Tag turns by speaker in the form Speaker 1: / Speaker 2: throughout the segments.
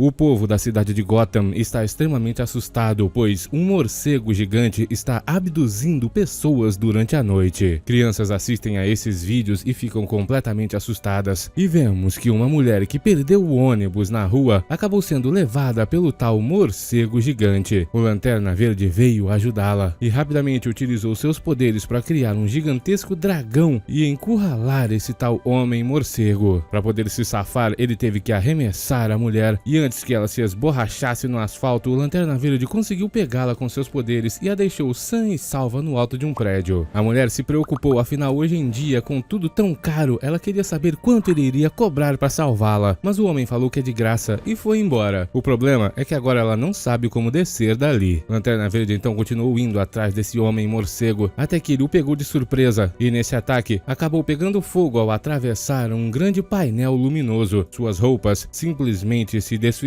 Speaker 1: O povo da cidade de Gotham está extremamente assustado, pois um morcego gigante está abduzindo pessoas durante a noite. Crianças assistem a esses vídeos e ficam completamente assustadas. E vemos que uma mulher que perdeu o ônibus na rua acabou sendo levada pelo tal morcego gigante. O Lanterna Verde veio ajudá-la e rapidamente utilizou seus poderes para criar um gigantesco dragão e encurralar esse tal homem morcego. Para poder se safar, ele teve que arremessar a mulher e antes que ela se esborrachasse no asfalto, o Lanterna Verde conseguiu pegá-la com seus poderes e a deixou sã e salva no alto de um prédio. A mulher se preocupou, afinal hoje em dia, com tudo tão caro, ela queria saber quanto ele iria cobrar para salvá-la, mas o homem falou que é de graça e foi embora. O problema é que agora ela não sabe como descer dali. Lanterna Verde então continuou indo atrás desse homem morcego até que ele o pegou de surpresa e nesse ataque acabou pegando fogo ao atravessar um grande painel luminoso. Suas roupas simplesmente se desfizeram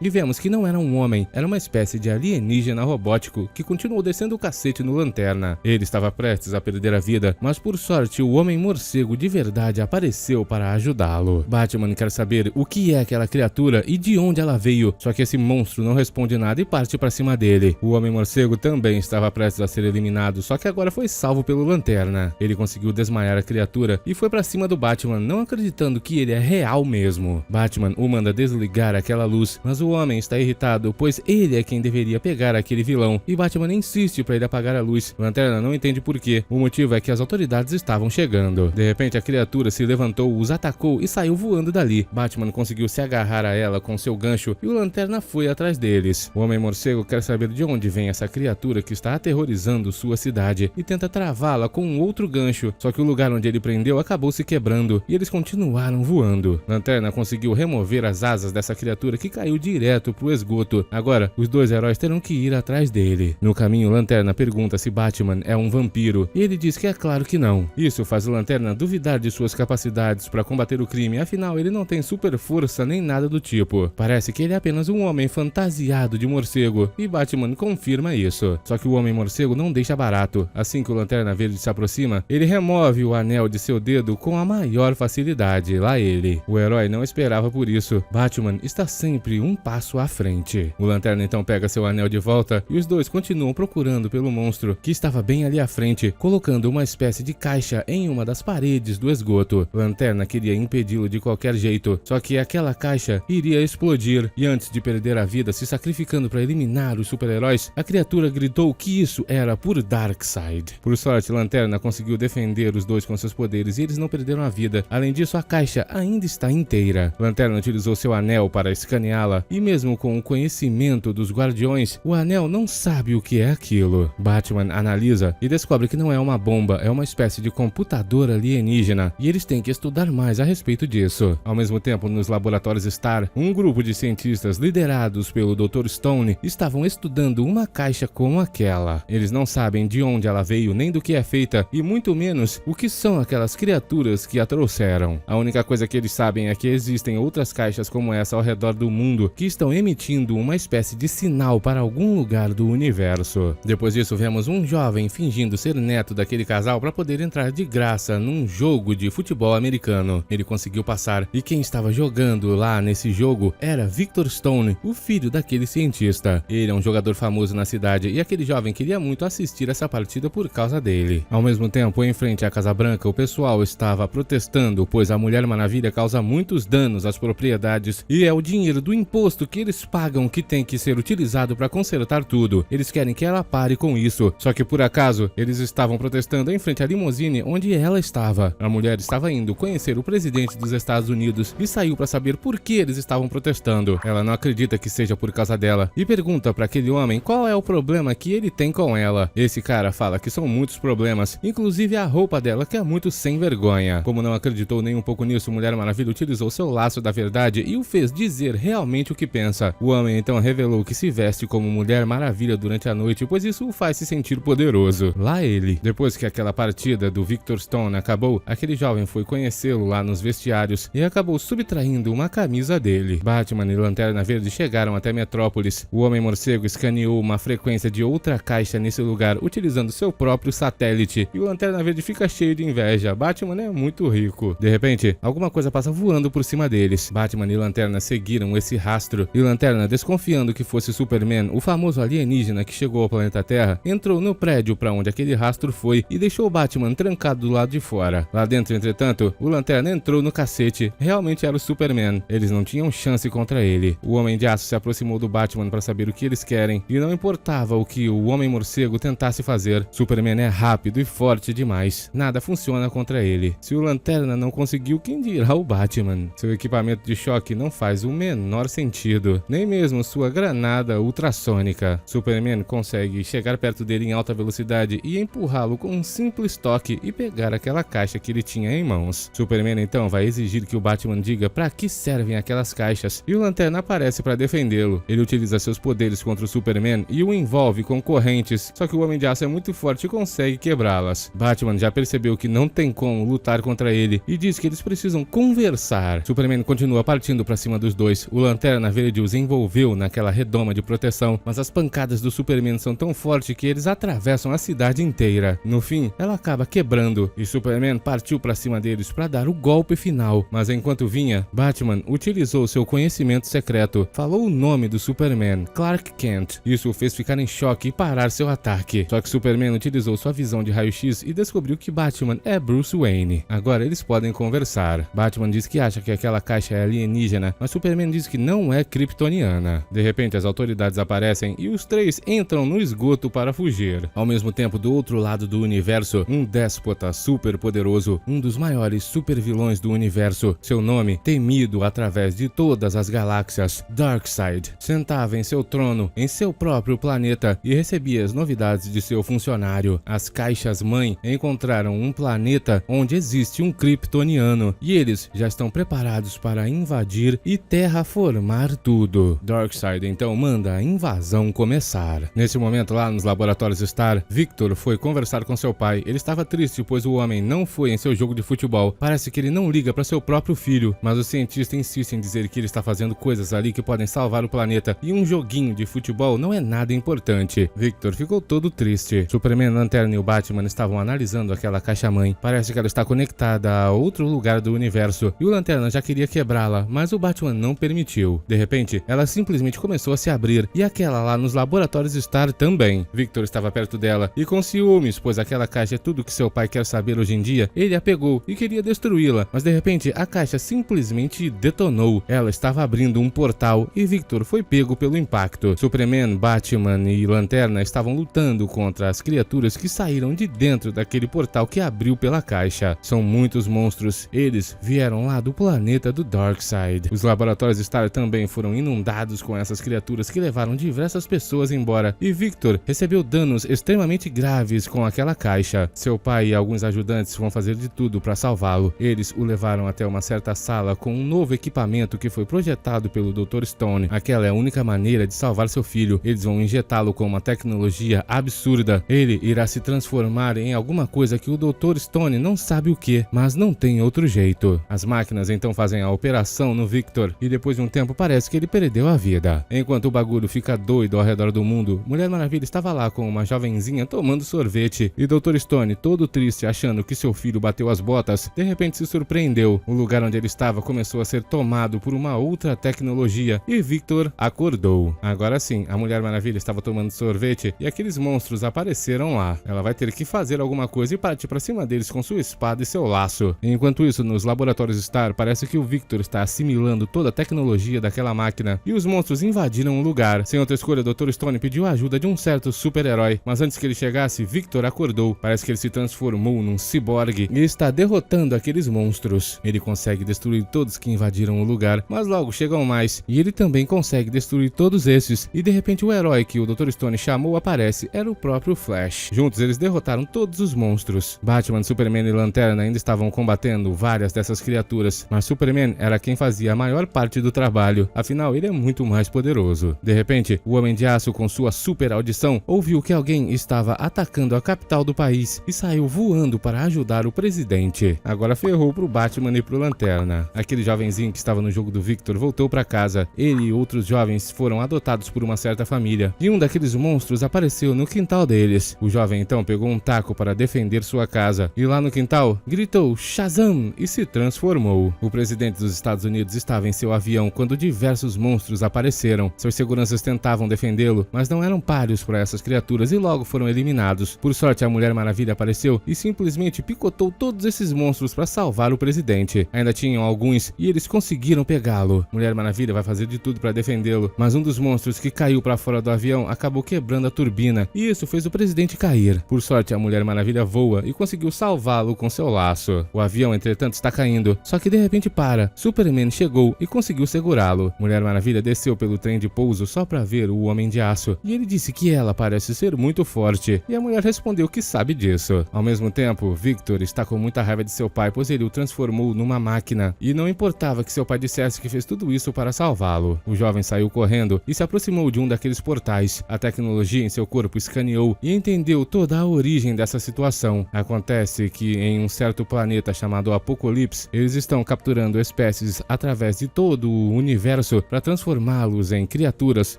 Speaker 1: e vemos que não era um homem, era uma espécie de alienígena robótico que continuou descendo o cacete no Lanterna. Ele estava prestes a perder a vida, mas por sorte o homem morcego de verdade apareceu para ajudá-lo. Batman quer saber o que é aquela criatura e de onde ela veio, só que esse monstro não responde nada e parte para cima dele. O homem morcego também estava prestes a ser eliminado, só que agora foi salvo pelo Lanterna. Ele conseguiu desmaiar a criatura e foi para cima do Batman, não acreditando que ele é real mesmo. Batman o manda desligar aquela luz, mas o homem está irritado, pois ele é quem deveria pegar aquele vilão, e Batman insiste para ele apagar a luz. Lanterna não entende por quê. O motivo é que as autoridades estavam chegando. De repente a criatura se levantou, os atacou e saiu voando dali. Batman conseguiu se agarrar a ela com seu gancho e o Lanterna foi atrás deles. O homem morcego quer saber de onde vem essa criatura que está aterrorizando sua cidade e tenta travá-la com um outro gancho, só que o lugar onde ele prendeu acabou se quebrando e eles continuaram voando. Lanterna conseguiu remover as asas dessa criatura que caiu direto pro esgoto. Agora, os dois heróis terão que ir atrás dele. No caminho, Lanterna pergunta se Batman é um vampiro e ele diz que é claro que não. Isso faz o Lanterna duvidar de suas capacidades para combater o crime, afinal ele não tem super força nem nada do tipo. Parece que ele é apenas um homem fantasiado de morcego e Batman confirma isso. Só que o homem morcego não deixa barato. Assim que o Lanterna Verde se aproxima, ele remove o anel de seu dedo com a maior facilidade. Lá ele. O herói não esperava por isso. Batman está sempre um passo à frente. O Lanterna então pega seu anel de volta e os dois continuam procurando pelo monstro que estava bem ali à frente, colocando uma espécie de caixa em uma das paredes do esgoto. Lanterna queria impedi-lo de qualquer jeito, só que aquela caixa iria explodir e antes de perder a vida se sacrificando para eliminar os super-heróis, a criatura gritou que isso era por Darkseid. Por sorte, Lanterna conseguiu defender os dois com seus poderes e eles não perderam a vida. Além disso, a caixa ainda está inteira. Lanterna utilizou seu anel para escaneá-la e mesmo com o conhecimento dos Guardiões, o anel não sabe o que é aquilo. Batman analisa e descobre que não é uma bomba, é uma espécie de computador alienígena e eles têm que estudar mais a respeito disso. Ao mesmo tempo, nos laboratórios Star, um grupo de cientistas liderados pelo Dr. Stone estavam estudando uma caixa como aquela. Eles não sabem de onde ela veio nem do que é feita e muito menos o que são aquelas criaturas que a trouxeram. A única coisa que eles sabem é que existem outras caixas como essa ao redor do mundo que estão emitindo uma espécie de sinal para algum lugar do universo. Depois disso, vemos um jovem fingindo ser neto daquele casal para poder entrar de graça num jogo de futebol americano. Ele conseguiu passar e quem estava jogando lá nesse jogo era Victor Stone, o filho daquele cientista. Ele é um jogador famoso na cidade e aquele jovem queria muito assistir essa partida por causa dele. Ao mesmo tempo, em frente à Casa Branca, o pessoal estava protestando, pois a Mulher Maravilha causa muitos danos às propriedades e é o dinheiro do imposto que eles pagam que tem que ser utilizado para consertar tudo. Eles querem que ela pare com isso. Só que por acaso, eles estavam protestando em frente à limusine onde ela estava. A mulher estava indo conhecer o presidente dos Estados Unidos e saiu para saber por que eles estavam protestando. Ela não acredita que seja por causa dela e pergunta para aquele homem qual é o problema que ele tem com ela. Esse cara fala que são muitos problemas, inclusive a roupa dela que é muito sem vergonha. Como não acreditou nem um pouco nisso, Mulher Maravilha utilizou seu laço da verdade e o fez dizer realmente o que pensa. O homem então revelou que se veste como Mulher Maravilha durante a noite, pois isso o faz se sentir poderoso. Lá ele. Depois que aquela partida do Victor Stone acabou, aquele jovem foi conhecê-lo lá nos vestiários e acabou subtraindo uma camisa dele. Batman e Lanterna Verde chegaram até Metrópolis. O Homem Morcego escaneou uma frequência de outra caixa nesse lugar, utilizando seu próprio satélite, e o Lanterna Verde fica cheio de inveja. Batman é muito rico. De repente, alguma coisa passa voando por cima deles. Batman e Lanterna seguiram viram esse rastro, e Lanterna, desconfiando que fosse Superman, o famoso alienígena que chegou ao planeta Terra, entrou no prédio para onde aquele rastro foi e deixou o Batman trancado do lado de fora. Lá dentro, entretanto, o Lanterna entrou no cacete. Realmente era o Superman. Eles não tinham chance contra ele. O Homem de Aço se aproximou do Batman para saber o que eles querem, e não importava o que o Homem Morcego tentasse fazer. Superman é rápido e forte demais. Nada funciona contra ele. Se o Lanterna não conseguiu, quem dirá o Batman? Seu equipamento de choque não faz o menor sentido, nem mesmo sua granada ultrassônica. Superman consegue chegar perto dele em alta velocidade e empurrá-lo com um simples toque e pegar aquela caixa que ele tinha em mãos. Superman então vai exigir que o Batman diga para que servem aquelas caixas, e o Lanterna aparece para defendê-lo. Ele utiliza seus poderes contra o Superman e o envolve com correntes, só que o Homem de Aço é muito forte e consegue quebrá-las. Batman já percebeu que não tem como lutar contra ele e diz que eles precisam conversar. Superman continua partindo para cima dos dois. O Lanterna Verde os envolveu naquela redoma de proteção, mas as pancadas do Superman são tão fortes que eles atravessam a cidade inteira. No fim, ela acaba quebrando e Superman partiu para cima deles para dar o golpe final. Mas enquanto vinha, Batman utilizou seu conhecimento secreto. Falou o nome do Superman, Clark Kent. Isso o fez ficar em choque e parar seu ataque. Só que Superman utilizou sua visão de raio-x e descobriu que Batman é Bruce Wayne. Agora eles podem conversar. Batman diz que acha que aquela caixa é alienígena, mas Superman diz que não é kryptoniana. De repente, as autoridades aparecem e os três entram no esgoto para fugir. Ao mesmo tempo, do outro lado do universo, um déspota super poderoso, um dos maiores supervilões do universo, seu nome temido através de todas as galáxias, Darkseid, sentava em seu trono, em seu próprio planeta e recebia as novidades de seu funcionário. As caixas-mãe encontraram um planeta onde existe um kryptoniano e eles já estão preparados para invadir e terraformar tudo. Darkseid então manda a invasão começar. Nesse momento, lá nos laboratórios Star, Victor foi conversar com seu pai. Ele estava triste pois o homem não foi em seu jogo de futebol. Parece que ele não liga para seu próprio filho, mas o cientista insiste em dizer que ele está fazendo coisas ali que podem salvar o planeta e um joguinho de futebol não é nada importante. Victor ficou todo triste. Superman, Lanterna e o Batman estavam analisando aquela caixa-mãe. Parece que ela está conectada a outro lugar do universo e o Lanterna já queria quebrá-la, mas o Batman não permitiu. De repente, ela simplesmente começou a se abrir e aquela lá nos laboratórios Star também. Victor estava perto dela e com ciúmes, pois aquela caixa é tudo que seu pai quer saber hoje em dia, ele a pegou e queria destruí-la, mas de repente a caixa simplesmente detonou. Ela estava abrindo um portal e Victor foi pego pelo impacto. Superman, Batman e Lanterna estavam lutando contra as criaturas que saíram de dentro daquele portal que abriu pela caixa. São muitos monstros. Eles vieram lá do planeta do Darkseid. Os laboratórios Star também foram inundados com essas criaturas que levaram diversas pessoas embora e Victor recebeu danos extremamente graves com aquela caixa. Seu pai e alguns ajudantes vão fazer de tudo para salvá-lo. Eles o levaram até uma certa sala com um novo equipamento que foi projetado pelo Dr. Stone. Aquela é a única maneira de salvar seu filho. Eles vão injetá-lo com uma tecnologia absurda. Ele irá se transformar em alguma coisa que o Dr. Stone não sabe o que, mas não tem outro jeito. As máquinas então fazem a operação no Victor e depois de um tempo parece que ele perdeu a vida. Enquanto o bagulho fica doido ao redor do mundo, Mulher Maravilha estava lá com uma jovenzinha tomando sorvete e Dr. Stone, todo triste achando que seu filho bateu as botas, de repente se surpreendeu. O lugar onde ele estava começou a ser tomado por uma outra tecnologia e Victor acordou. Agora sim, a Mulher Maravilha estava tomando sorvete e aqueles monstros apareceram lá. Ela vai ter que fazer alguma coisa e partir para cima deles com sua espada e seu laço. Enquanto isso, nos laboratórios Star, parece que o Victor está assimilando toda a tecnologia daquela máquina e os monstros invadiram o lugar. Sem outra escolha, Dr. Stone pediu a ajuda de um certo super-herói, mas antes que ele chegasse, Victor acordou. Parece que ele se transformou num ciborgue e está derrotando aqueles monstros. Ele consegue destruir todos que invadiram o lugar, mas logo chegam mais e ele também consegue destruir todos esses e de repente o herói que o Dr. Stone chamou aparece, era o próprio Flash. Juntos eles derrotaram todos os monstros. Batman, Superman e Lanterna ainda estavam combatendo várias dessas criaturas, mas Superman era quem fazia a maior parte do trabalho, afinal ele é muito mais poderoso. De repente, o Homem de Aço com sua super audição ouviu que alguém estava atacando a capital do país e saiu voando para ajudar o presidente. Agora ferrou pro Batman e pro Lanterna. Aquele jovenzinho que estava no jogo do Victor voltou para casa. Ele e outros jovens foram adotados por uma certa família e um daqueles monstros apareceu no quintal deles. O jovem então pegou um taco para defender sua casa e lá no quintal gritou Shazam e se transformou. O presidente dos Estados Unidos estava em seu avião avião quando diversos monstros apareceram. Seus seguranças tentavam defendê-lo, mas não eram páreos para essas criaturas e logo foram eliminados. Por sorte, a Mulher Maravilha apareceu e simplesmente picotou todos esses monstros para salvar o presidente. Ainda tinham alguns e eles conseguiram pegá-lo. Mulher Maravilha vai fazer de tudo para defendê-lo, mas um dos monstros que caiu para fora do avião acabou quebrando a turbina e isso fez o presidente cair. Por sorte, a Mulher Maravilha voa e conseguiu salvá-lo com seu laço. O avião, entretanto, está caindo, só que de repente para. Superman chegou e conseguiu segurá-lo. Mulher Maravilha desceu pelo trem de pouso só para ver o Homem de Aço e ele disse que ela parece ser muito forte e a mulher respondeu que sabe disso. Ao mesmo tempo, Victor está com muita raiva de seu pai, pois ele o transformou numa máquina e não importava que seu pai dissesse que fez tudo isso para salvá-lo. O jovem saiu correndo e se aproximou de um daqueles portais. A tecnologia em seu corpo escaneou e entendeu toda a origem dessa situação. Acontece que em um certo planeta chamado Apocalipse, eles estão capturando espécies através de todo o universo para transformá-los em criaturas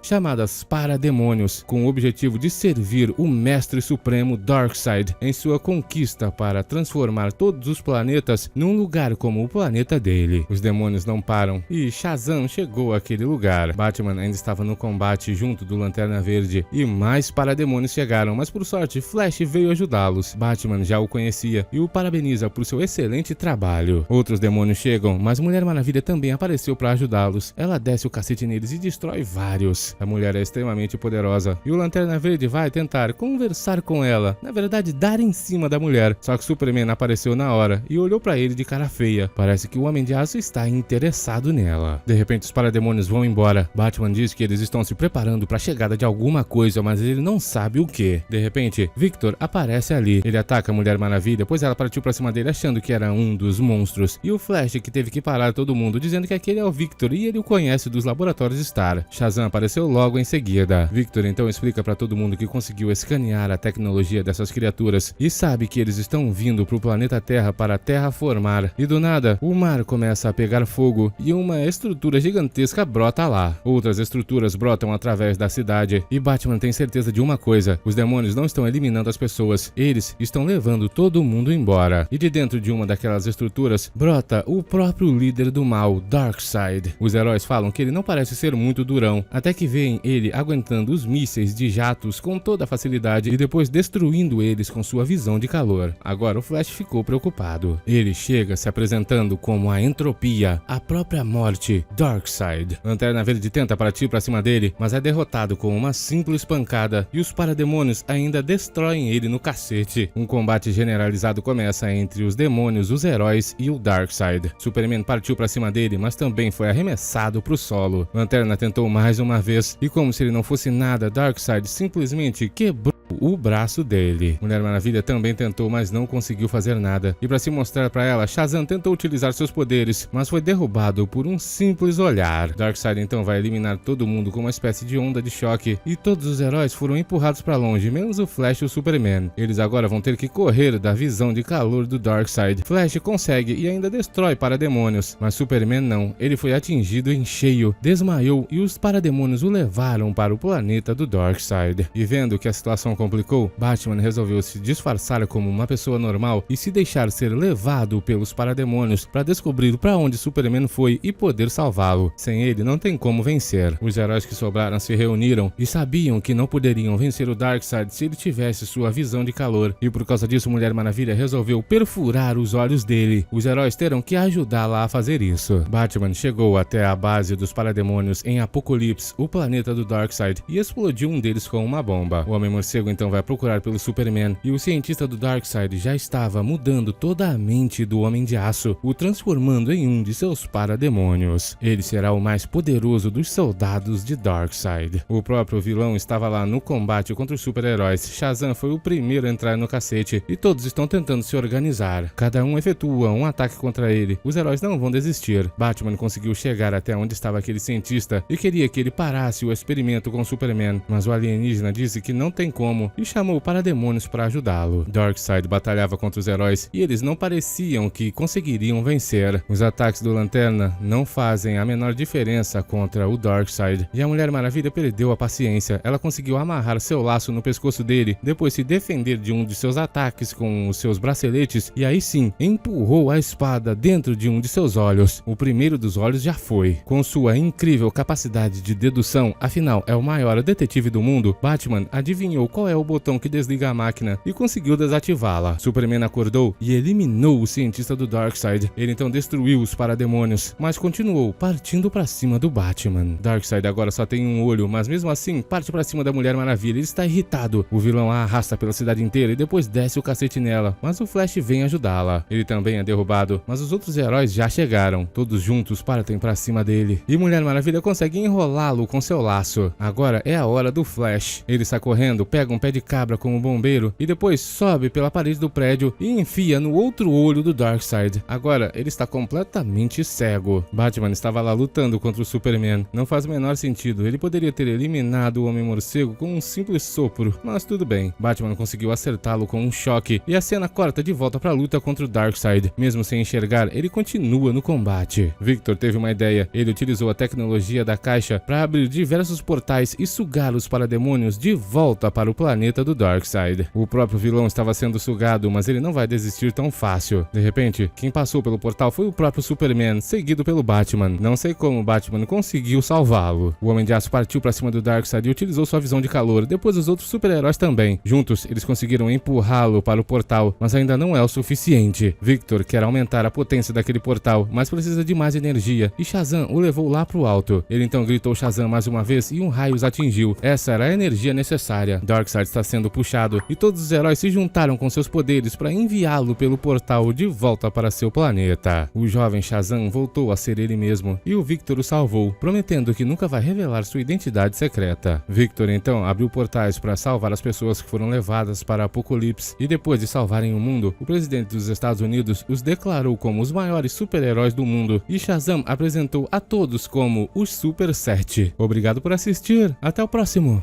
Speaker 1: chamadas parademônios, com o objetivo de servir o Mestre Supremo Darkseid em sua conquista para transformar todos os planetas num lugar como o planeta dele. Os demônios não param e Shazam chegou àquele lugar. Batman ainda estava no combate junto do Lanterna Verde e mais parademônios chegaram, mas por sorte Flash veio ajudá-los. Batman já o conhecia e o parabeniza por seu excelente trabalho. Outros demônios chegam, mas Mulher Maravilha também apareceu para ajudá-los. Ela desce o cacete neles e destrói vários. A mulher é extremamente poderosa e o Lanterna Verde vai tentar conversar com ela, na verdade dar em cima da mulher, só que Superman apareceu na hora e olhou para ele de cara feia. Parece que o Homem de Aço está interessado nela. De repente os parademônios vão embora. Batman diz que eles estão se preparando para a chegada de alguma coisa, mas ele não sabe o que. De repente, Victor aparece ali. Ele ataca a Mulher Maravilha, pois ela partiu para cima dele achando que era um dos monstros. E o Flash que teve que parar todo mundo, dizendo que aquele é o Victor e ele o conhece dos laboratórios Star. Shazam apareceu logo em seguida. Victor então explica para todo mundo que conseguiu escanear a tecnologia dessas criaturas e sabe que eles estão vindo para o planeta Terra para terraformar. E do nada, o mar começa a pegar fogo e uma estrutura gigantesca brota lá. Outras estruturas brotam através da cidade e Batman tem certeza de uma coisa: os demônios não estão eliminando as pessoas, eles estão levando todo mundo embora. E de dentro de uma daquelas estruturas brota o próprio líder do mal, Darkseid. Os heróis falam que ele não parece ser muito durão, até que veem ele aguentando os mísseis de jatos com toda a facilidade e depois destruindo eles com sua visão de calor. Agora o Flash ficou preocupado. Ele chega se apresentando como a entropia, a própria morte, Darkseid. Lanterna Verde tenta partir para cima dele, mas é derrotado com uma simples pancada e os parademônios ainda destroem ele no cacete. Um combate generalizado começa entre os demônios, os heróis e o Darkseid. Superman partiu para cima dele, mas também foi arremessado pro solo. Lanterna tentou mais uma vez e, como se ele não fosse nada, Darkseid simplesmente quebrou o braço dele. Mulher Maravilha também tentou, mas não conseguiu fazer nada. E para se mostrar para ela, Shazam tentou utilizar seus poderes, mas foi derrubado por um simples olhar. Darkseid então vai eliminar todo mundo com uma espécie de onda de choque e todos os heróis foram empurrados para longe, menos o Flash e o Superman. Eles agora vão ter que correr da visão de calor do Darkseid. Flash consegue e ainda destrói parademônios, mas Superman não. Ele foi atingido em cheio, desmaiou e os parademônios o levaram para o planeta do Darkseid. E vendo que a situação complicou, Batman resolveu se disfarçar como uma pessoa normal e se deixar ser levado pelos parademônios para descobrir para onde Superman foi e poder salvá-lo. Sem ele não tem como vencer. Os heróis que sobraram se reuniram e sabiam que não poderiam vencer o Darkseid se ele tivesse sua visão de calor, e por causa disso Mulher Maravilha resolveu perfurar os olhos dele. Os heróis terão que ajudá-la a fazer isso. Batman chegou até a base dos parademônios em Apocalipse, o planeta do Darkseid, e explodiu um deles com uma bomba. O Homem-Morcego então vai procurar pelo Superman e o cientista do Darkseid já estava mudando toda a mente do Homem de Aço, o transformando em um de seus parademônios. Ele será o mais poderoso dos soldados de Darkseid. O próprio vilão estava lá no combate contra os super-heróis. Shazam foi o primeiro a entrar no cacete e todos estão tentando se organizar. Cada um efetua um ataque contra ele. Os heróis não vão desistir. Batman conseguiu chegar até onde estava aquele cientista e queria que ele parasse o experimento com Superman, mas o alienígena disse que não tem como como e chamou parademônios para ajudá-lo. Darkseid batalhava contra os heróis e eles não pareciam que conseguiriam vencer. Os ataques do Lanterna não fazem a menor diferença contra o Darkseid e a Mulher Maravilha perdeu a paciência. Ela conseguiu amarrar seu laço no pescoço dele, depois se defender de um de seus ataques com os seus braceletes e aí sim empurrou a espada dentro de um de seus olhos. O primeiro dos olhos já foi. Com sua incrível capacidade de dedução, afinal é o maior detetive do mundo, Batman adivinhou qual é o botão que desliga a máquina e conseguiu desativá-la. Superman acordou e eliminou o cientista do Darkseid. Ele então destruiu os parademônios, mas continuou partindo para cima do Batman. Darkseid agora só tem um olho, mas mesmo assim parte para cima da Mulher Maravilha. Ele está irritado. O vilão a arrasta pela cidade inteira e depois desce o cacete nela, mas o Flash vem ajudá-la. Ele também é derrubado, mas os outros heróis já chegaram. Todos juntos partem para cima dele e Mulher Maravilha consegue enrolá-lo com seu laço. Agora é a hora do Flash. Ele está correndo, pega um pé de cabra como bombeiro e depois sobe pela parede do prédio e enfia no outro olho do Darkseid. Agora ele está completamente cego. Batman estava lá lutando contra o Superman. Não faz o menor sentido. Ele poderia ter eliminado o Homem-Morcego com um simples sopro, mas tudo bem. Batman conseguiu acertá-lo com um choque e a cena corta de volta para a luta contra o Darkseid. Mesmo sem enxergar, ele continua no combate. Victor teve uma ideia. Ele utilizou a tecnologia da caixa para abrir diversos portais e sugar os parademônios de volta para o planeta do Darkseid. O próprio vilão estava sendo sugado, mas ele não vai desistir tão fácil. De repente, quem passou pelo portal foi o próprio Superman, seguido pelo Batman. Não sei como o Batman conseguiu salvá-lo. O Homem de Aço partiu para cima do Darkseid e utilizou sua visão de calor, depois os outros super-heróis também. Juntos, eles conseguiram empurrá-lo para o portal, mas ainda não é o suficiente. Victor quer aumentar a potência daquele portal, mas precisa de mais energia, e Shazam o levou lá pro alto. Ele então gritou Shazam mais uma vez e um raio os atingiu. Essa era a energia necessária. Darkseid está sendo puxado e todos os heróis se juntaram com seus poderes para enviá-lo pelo portal de volta para seu planeta. O jovem Shazam voltou a ser ele mesmo e o Victor o salvou, prometendo que nunca vai revelar sua identidade secreta. Victor então abriu portais para salvar as pessoas que foram levadas para Apocalipse e depois de salvarem o mundo, o presidente dos Estados Unidos os declarou como os maiores super-heróis do mundo e Shazam apresentou a todos como os Super 7. Obrigado por assistir, até o próximo!